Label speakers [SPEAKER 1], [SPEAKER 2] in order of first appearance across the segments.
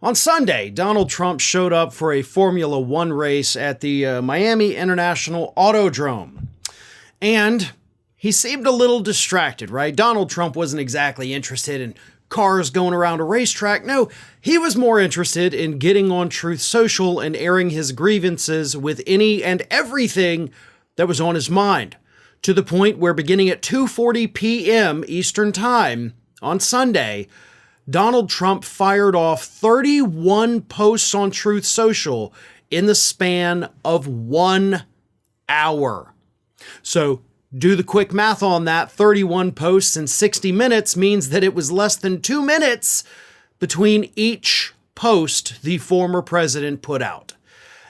[SPEAKER 1] On Sunday, Donald Trump showed up for a Formula One race at the Miami International Autodrome. And he seemed a little distracted, right? Donald Trump wasn't exactly interested in cars going around a racetrack. No, he was more interested in getting on Truth Social and airing his grievances with any and everything that was on his mind. To the point where beginning at 2:40 p.m. Eastern Time on Sunday, Donald Trump fired off 31 posts on Truth Social in the span of 1 hour. So do the quick math on that. 31 posts in 60 minutes means that it was less than 2 minutes between each post the former president put out.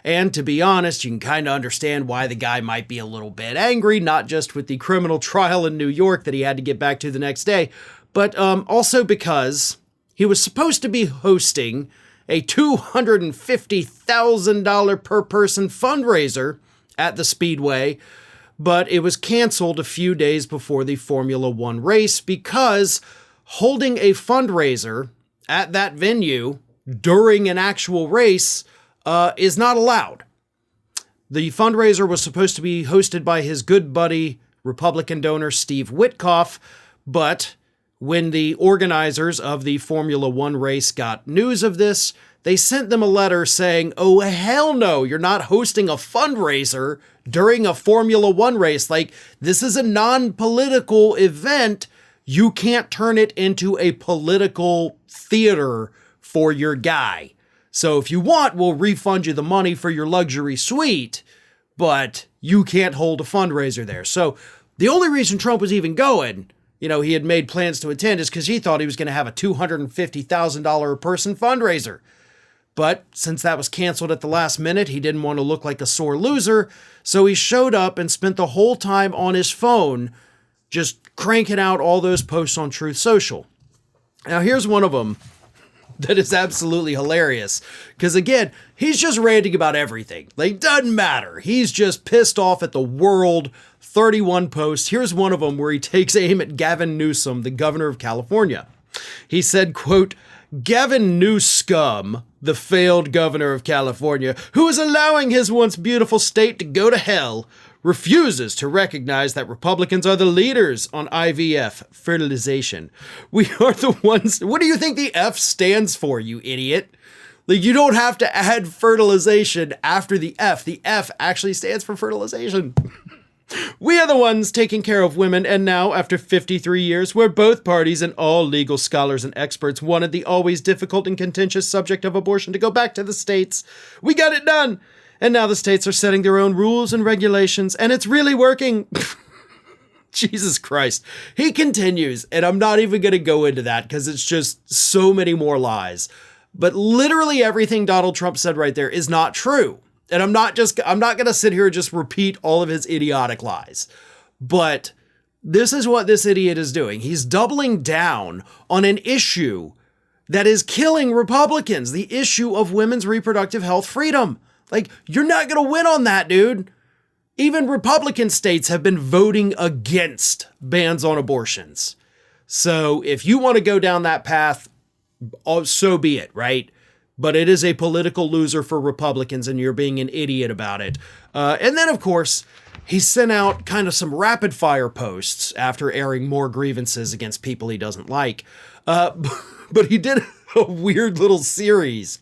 [SPEAKER 1] And to be honest, you can kind of understand why the guy might be a little bit angry, not just with the criminal trial in New York that he had to get back to the next day, but also because he was supposed to be hosting a $250,000 per person fundraiser at the Speedway, but it was canceled a few days before the Formula One race because holding a fundraiser at that venue during an actual race is not allowed. The fundraiser was supposed to be hosted by his good buddy, Republican donor Steve Witkoff, but when the organizers of the Formula One race got news of this, they sent them a letter saying, oh, hell no, you're not hosting a fundraiser during a Formula One race. Like, this is a non-political event. You can't turn it into a political theater for your guy. So if you want, we'll refund you the money for your luxury suite, but you can't hold a fundraiser there. So the only reason Trump was even going, he had made plans to attend, is because he thought he was going to have a $250,000 a person fundraiser. But since that was canceled at the last minute, he didn't want to look like a sore loser. So he showed up and spent the whole time on his phone, just cranking out all those posts on Truth Social. Now, here's one of them that is absolutely hilarious. Because again, he's just ranting about everything. Like, doesn't matter. He's just pissed off at the world. 31 posts. Here's one of them where he takes aim at Gavin Newsom, the governor of California. He said, quote, Gavin Newsom, the failed governor of California, who is allowing his once beautiful state to go to hell, refuses to recognize that Republicans are the leaders on IVF, fertilization. We are the ones. What do you think the F stands for, you idiot? Like, you don't have to add fertilization after the F. The F actually stands for fertilization. We are the ones taking care of women, and now, after 53 years, where both parties and all legal scholars and experts wanted the always difficult and contentious subject of abortion to go back to the states, we got it done! And now the states are setting their own rules and regulations, and it's really working! Jesus Christ. He continues, and I'm not even going to go into that, because it's just so many more lies. But literally everything Donald Trump said right there is not true. And I'm not going to sit here and just repeat all of his idiotic lies. But this is what this idiot is doing. He's doubling down on an issue that is killing Republicans, the issue of women's reproductive health freedom. Like, you're not going to win on that, dude. Even Republican states have been voting against bans on abortions. So if you want to go down that path, so be it, right? But it is a political loser for Republicans, and you're being an idiot about it. And then, of course, he sent out kind of some rapid-fire posts after airing more grievances against people he doesn't like. But he did a weird little series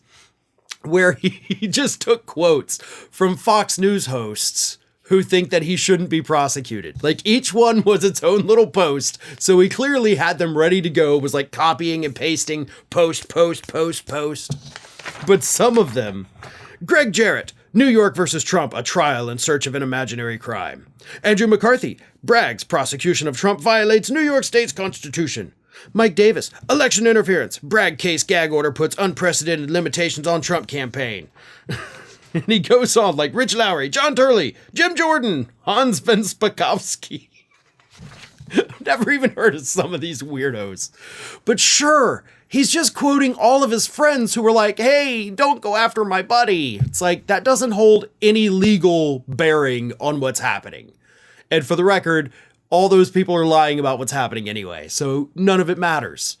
[SPEAKER 1] where he just took quotes from Fox News hosts who think that he shouldn't be prosecuted. Like, each one was its own little post, so he clearly had them ready to go, was like copying and pasting post. But some of them, Greg Jarrett, New York versus Trump, a trial in search of an imaginary crime. Andrew McCarthy, brags prosecution of Trump violates New York State's constitution. Mike Davis, election interference, Bragg case gag order puts unprecedented limitations on Trump campaign. And he goes on like Rich Lowry, John Turley, Jim Jordan, Hans Van Spakovsky. I've never even heard of some of these weirdos. But sure, he's just quoting all of his friends who were like, hey, don't go after my buddy. It's like, that doesn't hold any legal bearing on what's happening. And for the record, all those people are lying about what's happening anyway, so none of it matters.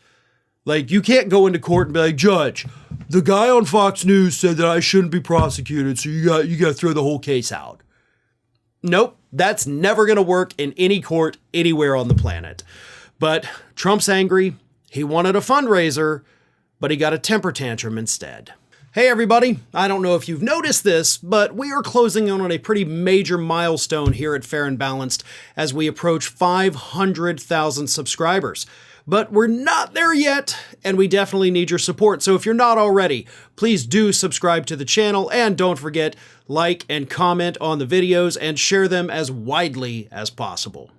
[SPEAKER 1] Like, you can't go into court and be like, Judge, the guy on Fox News said that I shouldn't be prosecuted, so you got to throw the whole case out. Nope, that's never going to work in any court anywhere on the planet. But Trump's angry. He wanted a fundraiser, but he got a temper tantrum instead. Hey everybody, I don't know if you've noticed this, but we are closing in on a pretty major milestone here at Fair and Balanced as we approach 500,000 subscribers. But we're not there yet, and we definitely need your support. So if you're not already, please do subscribe to the channel, and don't forget, like and comment on the videos and share them as widely as possible.